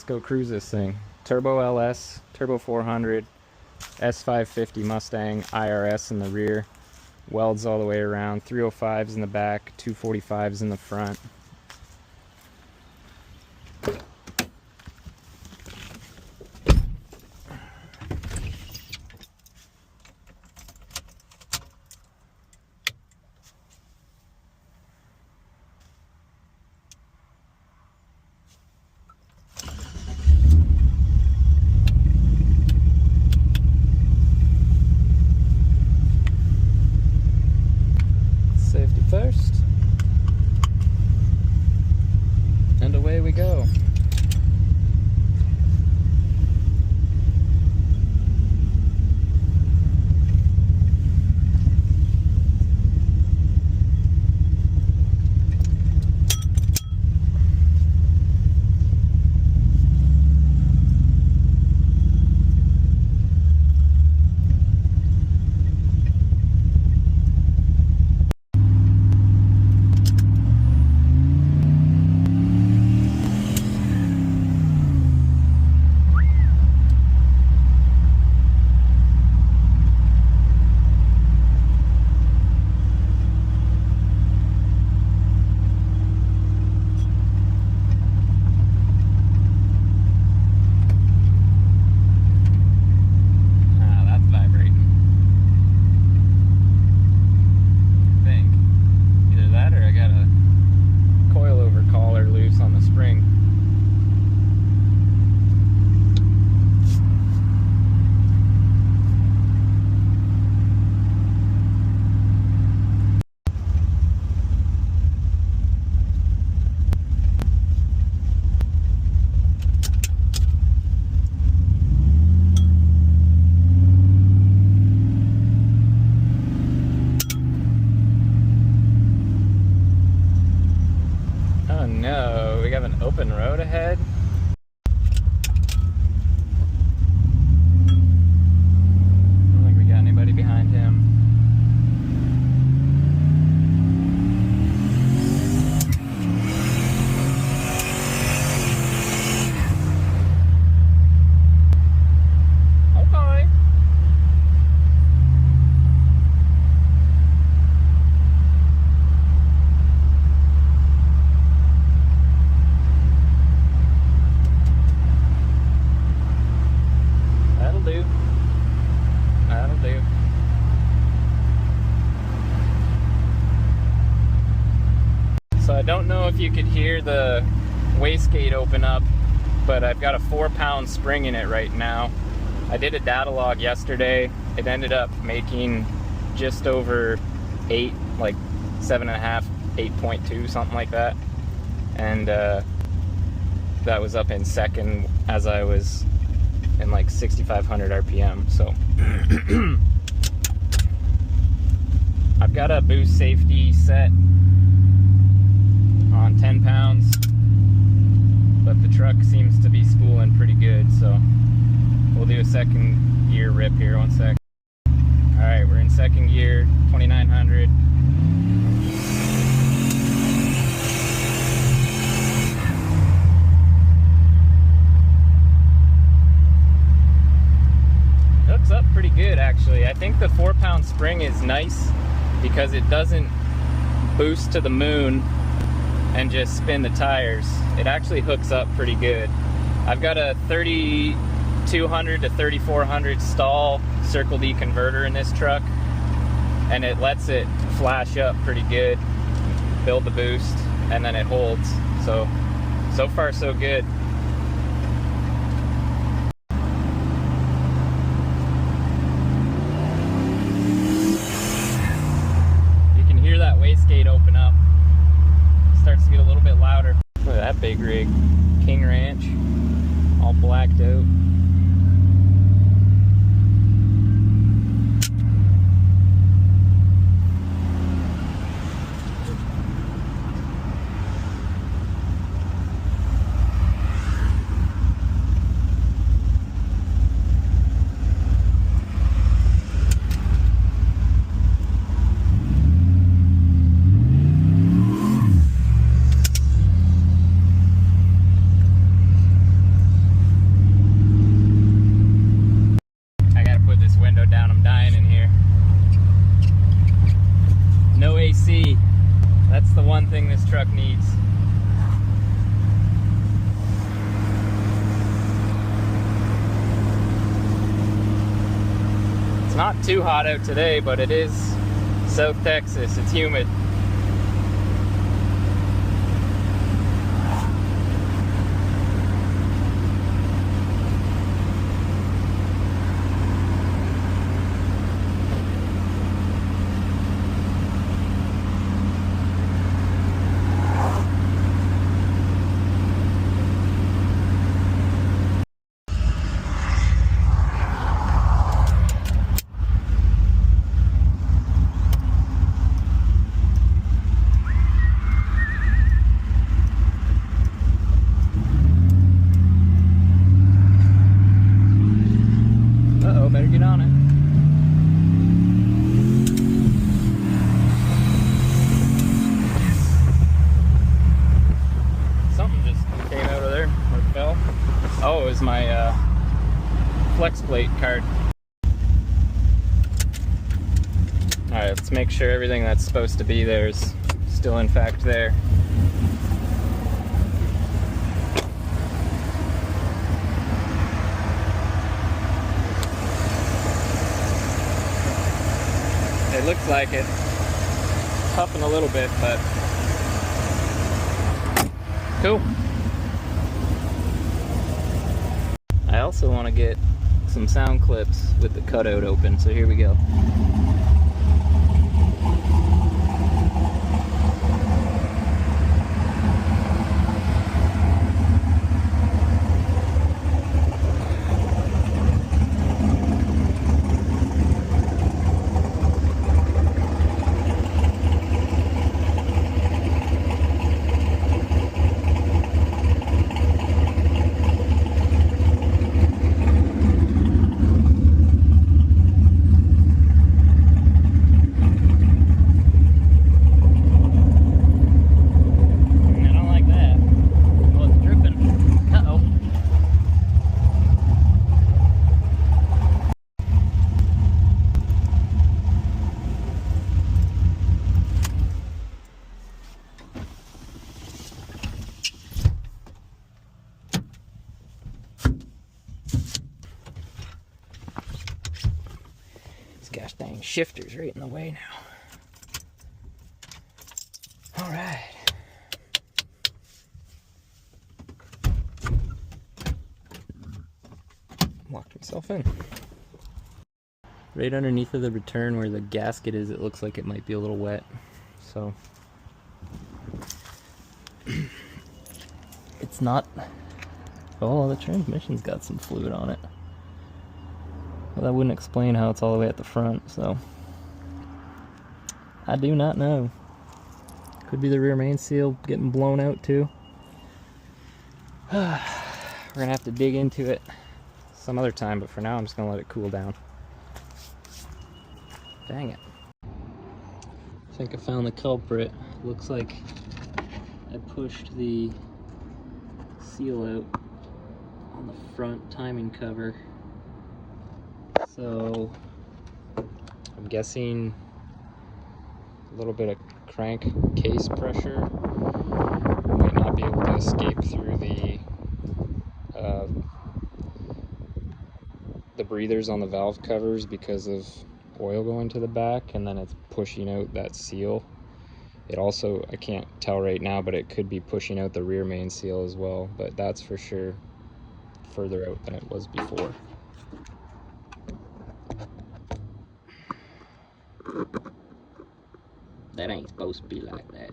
go cruise this thing. Turbo LS, Turbo 400, S550 Mustang, IRS in the rear, welds all the way around, 305s in the back, 245s in the front. Safety first, and away we go. No, we have an open road ahead. I don't think we got anybody behind him. Okay. That'll do. So I don't know if you could hear the wastegate open up, but I've got a 4-pound spring in it right now. I did a data log yesterday. It ended up making just over 8, like 7.5, 8.2, something like that. And that was up in second as I was in like 6,500 RPM. So I've got a boost safety set on 10 pounds, but the truck seems to be spooling pretty good, so we'll do a second gear rip here. 1 sec. All right, we're in second gear, 2900. Hooks up pretty good, actually. I think the 4-pound spring is nice because it doesn't boost to the moon and just spin the tires. It actually hooks up pretty good. I've got a 3200 to 3400 stall Circle D converter in this truck, and it lets it flash up pretty good, build the boost, and then it holds. So far so good. That wastegate open up, starts to get a little bit louder. Look at that big rig, King Ranch, all blacked out. It's not too hot out today, but it is South Texas. It's humid. Better get on it. Something just came out of there or fell. Oh, it was my flex plate card. Alright, let's make sure everything that's supposed to be there is still in fact there. It looks like it. Puffing a little bit, but cool. I also want to get some sound clips with the cutout open, so here we go. Gosh dang shifter's right in the way now. All right. Locked myself in. Right underneath of the return where the gasket is, it looks like it might be a little wet. So it's not. Oh, the transmission's got some fluid on it. Well, that wouldn't explain how it's all the way at the front, so I do not know. Could be the rear main seal getting blown out too. We're gonna have to dig into it some other time, but for now I'm just gonna let it cool down. Dang it. I think I found the culprit. Looks like I pushed the seal out on the front timing cover. So I'm guessing a little bit of crankcase pressure might not be able to escape through the breathers on the valve covers because of oil going to the back, and then it's pushing out that seal. It also, I can't tell right now, but it could be pushing out the rear main seal as well, but that's for sure further out than it was before. That ain't supposed to be like that.